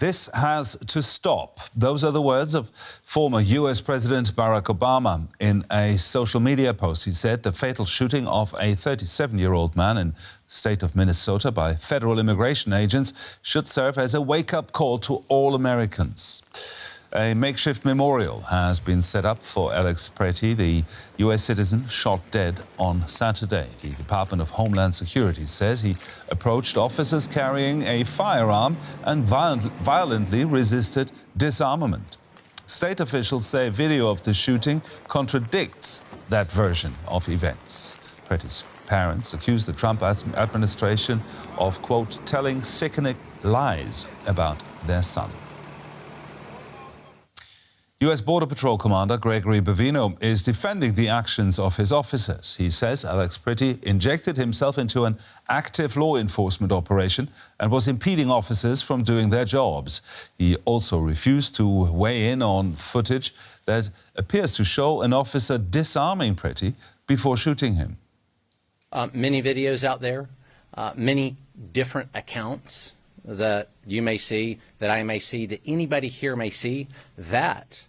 This has to stop. Those are the words of former US President Barack Obama. In a social media post, he said the fatal shooting of a 37-year-old man in the state of Minnesota by federal immigration agents should serve as a wake-up call to all Americans. A makeshift memorial has been set up for Alex Pretti, the U.S. citizen shot dead on Saturday. The Department of Homeland Security says he approached officers carrying a firearm and violently resisted disarmament. State officials say a video of the shooting contradicts that version of events. Pretti's parents accuse the Trump administration of, quote, telling sickening lies about their son. U.S. Border Patrol Commander Gregory Bovino is defending the actions of his officers. He says Alex Pretti injected himself into an active law enforcement operation and was impeding officers from doing their jobs. He also refused to weigh in on footage that appears to show an officer disarming Pretti before shooting him. Many videos out there, many different accounts that you may see, that I may see, that anybody here may see. That,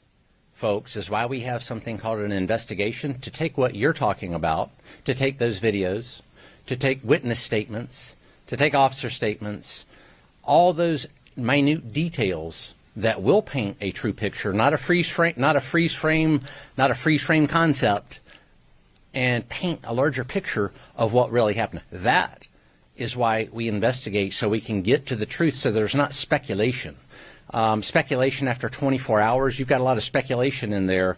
folks, is why we have something called an investigation, to take what you're talking about, to take those videos, to take witness statements, to take officer statements, all those minute details that will paint a true picture, not a freeze frame concept, and paint a larger picture of what really happened. That is why we investigate, so we can get to the truth, so there's not speculation. Speculation after 24 hours, you've got a lot of speculation in there.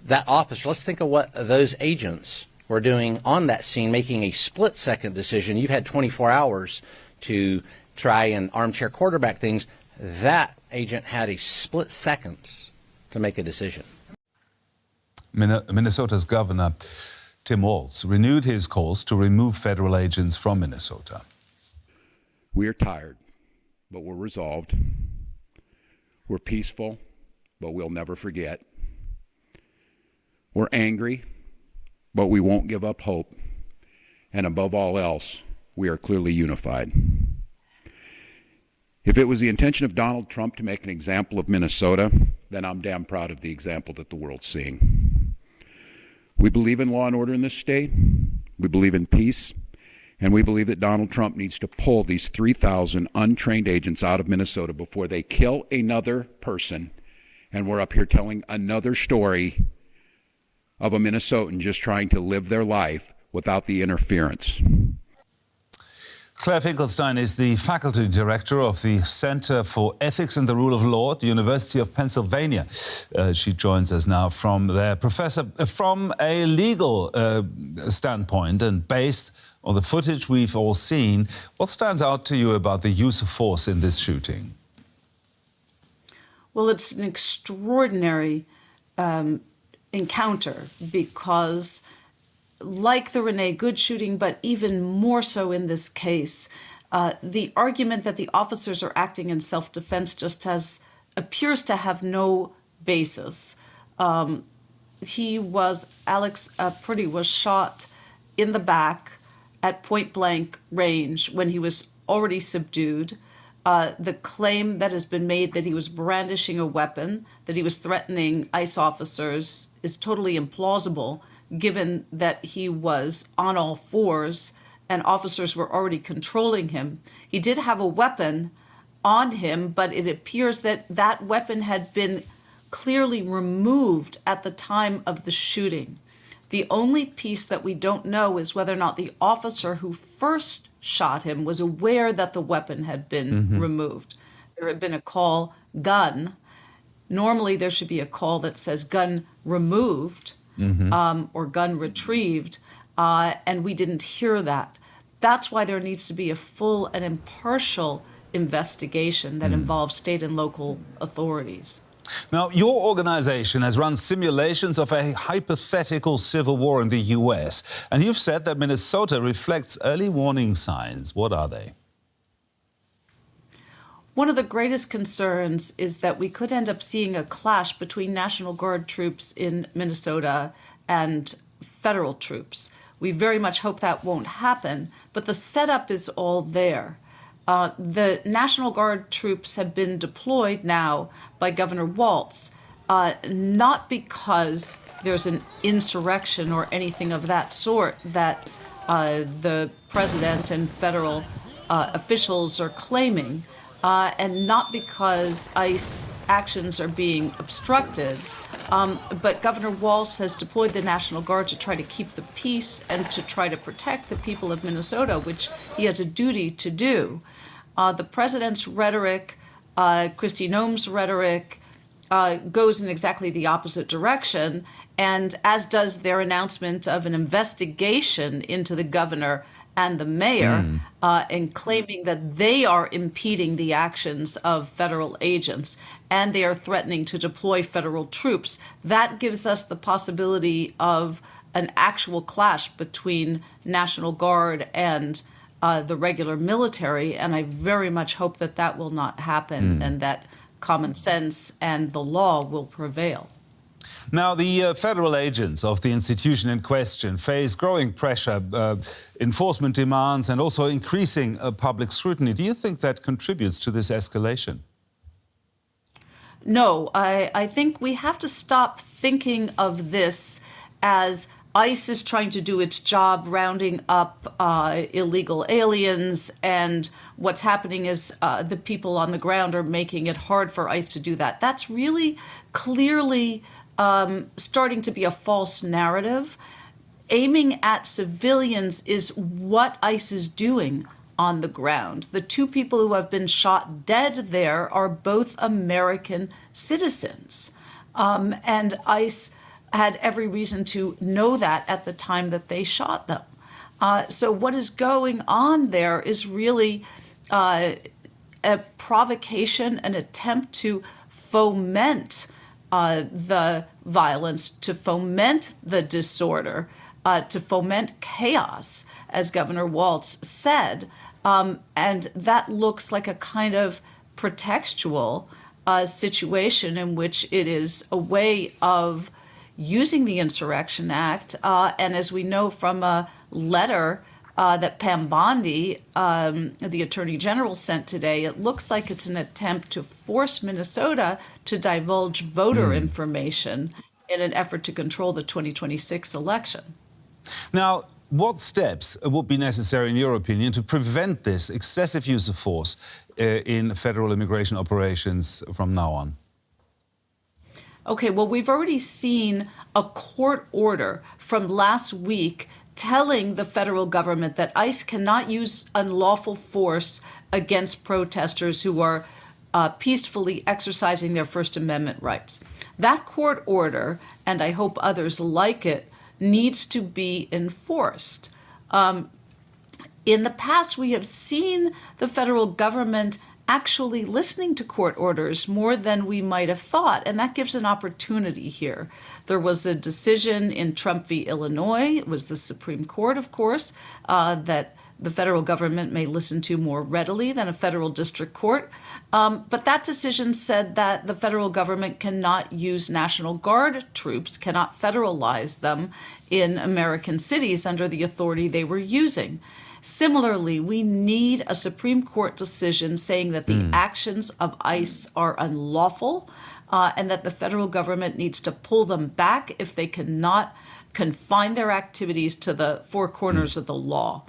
That officer, let's think of what those agents were doing on that scene, making a split-second decision. You've had 24 hours to try and armchair quarterback things. That agent had a split second to make a decision. Minnesota's Governor Tim Walz renewed his calls to remove federal agents from Minnesota. We are tired, but we're resolved. We're peaceful, but we'll never forget. We're angry, but we won't give up hope. And above all else, we are clearly unified. If it was the intention of Donald Trump to make an example of Minnesota, then I'm damn proud of the example that the world's seeing. We believe in law and order in this state. We believe in peace. And we believe that Donald Trump needs to pull these 3,000 untrained agents out of Minnesota before they kill another person. And we're up here telling another story of a Minnesotan just trying to live their life without the interference. Claire Finkelstein is the faculty director of the Center for Ethics and the Rule of Law at the University of Pennsylvania. She joins us now from there. Professor, from a legal standpoint and based on the footage we've all seen, what stands out to you about the use of force in this shooting? Well, it's an extraordinary encounter because, like the Renee Good shooting, but even more so in this case, the argument that the officers are acting in self-defense just appears to have no basis. Alex Pretti was shot in the back at point-blank range when he was already subdued. The claim that has been made that he was brandishing a weapon, that he was threatening ICE officers, is totally implausible, given that he was on all fours and officers were already controlling him. He did have a weapon on him, but it appears that that weapon had been clearly removed at the time of the shooting. The only piece that we don't know is whether or not the officer who first shot him was aware that the weapon had been removed. There had been a call, gun. Normally there should be a call that says gun removed. Or gun retrieved, and we didn't hear that. That's why there needs to be a full and impartial investigation that involves state and local authorities. Now, your organization has run simulations of a hypothetical civil war in the U.S., and you've said that Minnesota reflects early warning signs. What are they? One of the greatest concerns is that we could end up seeing a clash between National Guard troops in Minnesota and federal troops. We very much hope that won't happen, but the setup is all there. The National Guard troops have been deployed now by Governor Walz, not because there's an insurrection or anything of that sort that the president and federal officials are claiming, and not because ICE actions are being obstructed. But Governor Walz has deployed the National Guard to try to keep the peace and to try to protect the people of Minnesota, which he has a duty to do. The president's rhetoric, Kristi Noem's rhetoric, goes in exactly the opposite direction, and as does their announcement of an investigation into the governor and the mayor, and claiming that they are impeding the actions of federal agents and they are threatening to deploy federal troops. That gives us the possibility of an actual clash between National Guard and the regular military, and I very much hope that that will not happen and that common sense and the law will prevail. Now, the federal agents of the institution in question face growing pressure, enforcement demands, and also increasing public scrutiny. Do you think that contributes to this escalation? No, I think we have to stop thinking of this as ICE is trying to do its job rounding up illegal aliens, and what's happening is the people on the ground are making it hard for ICE to do that. That's really clearly starting to be a false narrative. Aiming at civilians is what ICE is doing on the ground. The two people who have been shot dead there are both American citizens. And ICE had every reason to know that at the time that they shot them. So what is going on there is really a provocation, an attempt to foment the violence, to foment the disorder, to foment chaos, as Governor Walz said. And that looks like a kind of pretextual situation in which it is a way of using the Insurrection Act. And as we know from a letter that Pam Bondi, the Attorney General, sent today, it looks like it's an attempt to force Minnesota to divulge voter information in an effort to control the 2026 election. Now, what steps would be necessary, in your opinion, to prevent this excessive use of force in federal immigration operations from now on? Okay, well, we've already seen a court order from last week telling the federal government that ICE cannot use unlawful force against protesters who are peacefully exercising their First Amendment rights. That court order, and I hope others like it, needs to be enforced. In the past, we have seen the federal government actually listening to court orders more than we might have thought, and that gives an opportunity here. There was a decision in Trump v. Illinois, it was the Supreme Court, of course, that the federal government may listen to more readily than a federal district court. But that decision said that the federal government cannot use National Guard troops, cannot federalize them in American cities under the authority they were using. Similarly, we need a Supreme Court decision saying that the actions of ICE are unlawful and that the federal government needs to pull them back if they cannot confine their activities to the four corners of the law.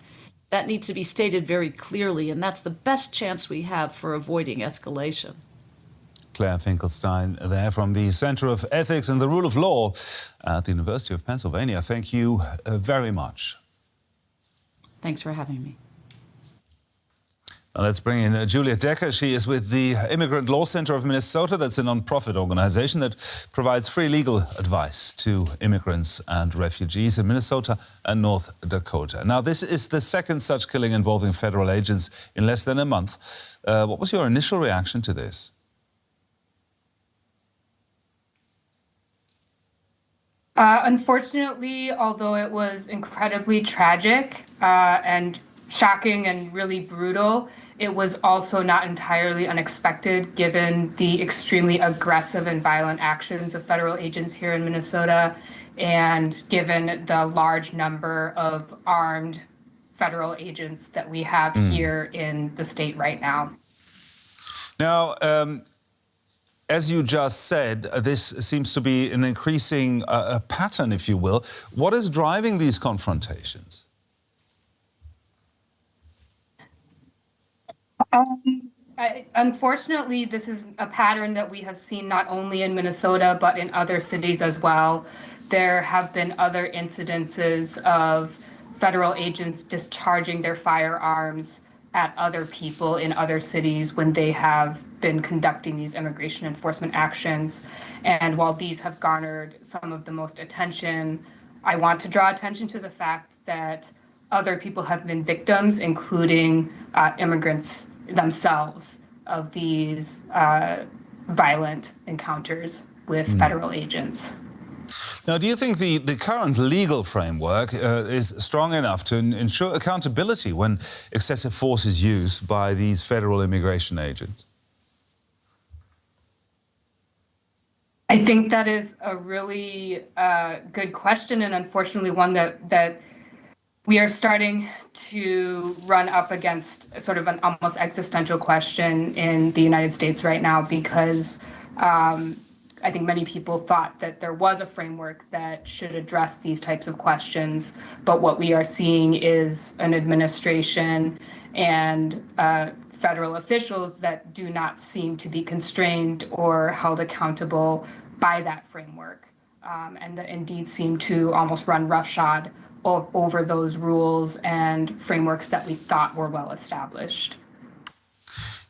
That needs to be stated very clearly, and that's the best chance we have for avoiding escalation. Claire Finkelstein there from the Center of Ethics and the Rule of Law at the University of Pennsylvania. Thank you very much. Thanks for having me. Let's bring in Julia Decker. She is with the Immigrant Law Center of Minnesota. That's a non-profit organization that provides free legal advice to immigrants and refugees in Minnesota and North Dakota. Now, this is the second such killing involving federal agents in less than a month. What was your initial reaction to this? Unfortunately, although it was incredibly tragic and shocking and really brutal, it was also not entirely unexpected given the extremely aggressive and violent actions of federal agents here in Minnesota and given the large number of armed federal agents that we have here in the state right now. Now, as you just said, this seems to be an increasing pattern, if you will. What is driving these confrontations? Unfortunately, this is a pattern that we have seen not only in Minnesota, but in other cities as well. There have been other incidences of federal agents discharging their firearms at other people in other cities when they have been conducting these immigration enforcement actions. And while these have garnered some of the most attention, I want to draw attention to the fact that other people have been victims, including immigrants themselves, of these violent encounters with federal agents. Now, do you think the current legal framework is strong enough to ensure accountability when excessive force is used by these federal immigration agents? I think that is a really good question, and unfortunately one that we are starting to run up against sort of an almost existential question in the United States right now, because I think many people thought that there was a framework that should address these types of questions, but what we are seeing is an administration and federal officials that do not seem to be constrained or held accountable by that framework, and that indeed seem to almost run roughshod over those rules and frameworks that we thought were well established.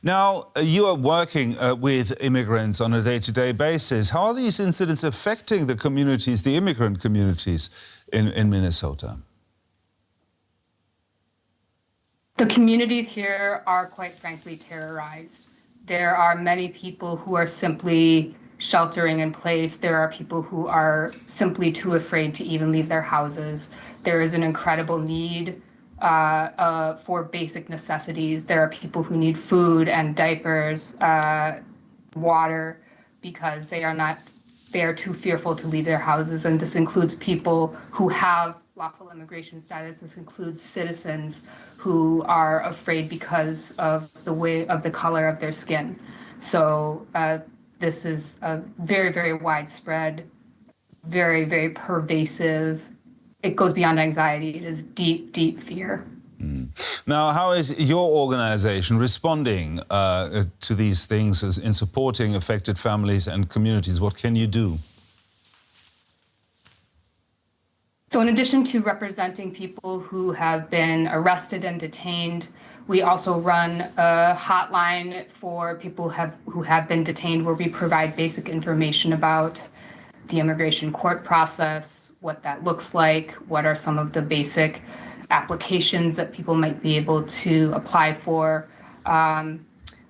Now, you are working with immigrants on a day-to-day basis. How are these incidents affecting the communities, the immigrant communities in Minnesota? The communities here are, quite frankly, terrorized. There are many people who are simply sheltering in place. There are people who are simply too afraid to even leave their houses. There is an incredible need for basic necessities. There are people who need food and diapers, water, because they are too fearful to leave their houses. And this includes people who have lawful immigration status. This includes citizens who are afraid because of the color of their skin. So this is a very, very widespread, very, very pervasive. It goes beyond anxiety. It is deep, deep fear. Now, how is your organization responding to these things in supporting affected families and communities? What can you do? So in addition to representing people who have been arrested and detained, we also run a hotline for people who have been detained, where we provide basic information about the immigration court process, what that looks like, what are some of the basic applications that people might be able to apply for.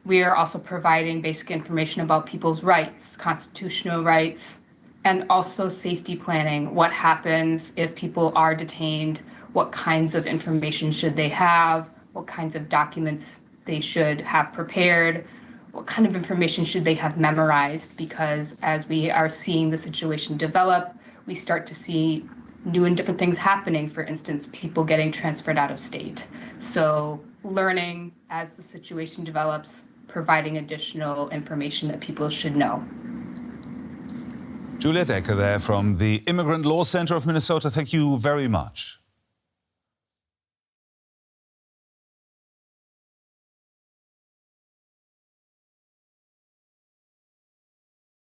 We are also providing basic information about people's rights, constitutional rights, and also safety planning. What happens if people are detained? What kinds of information should they have? What kinds of documents they should have prepared? What kind of information should they have memorized? Because as we are seeing the situation develop, we start to see new and different things happening. For instance, people getting transferred out of state. So learning as the situation develops, providing additional information that people should know. Juliet Ecker there from the Immigrant Law Center of Minnesota. Thank you very much.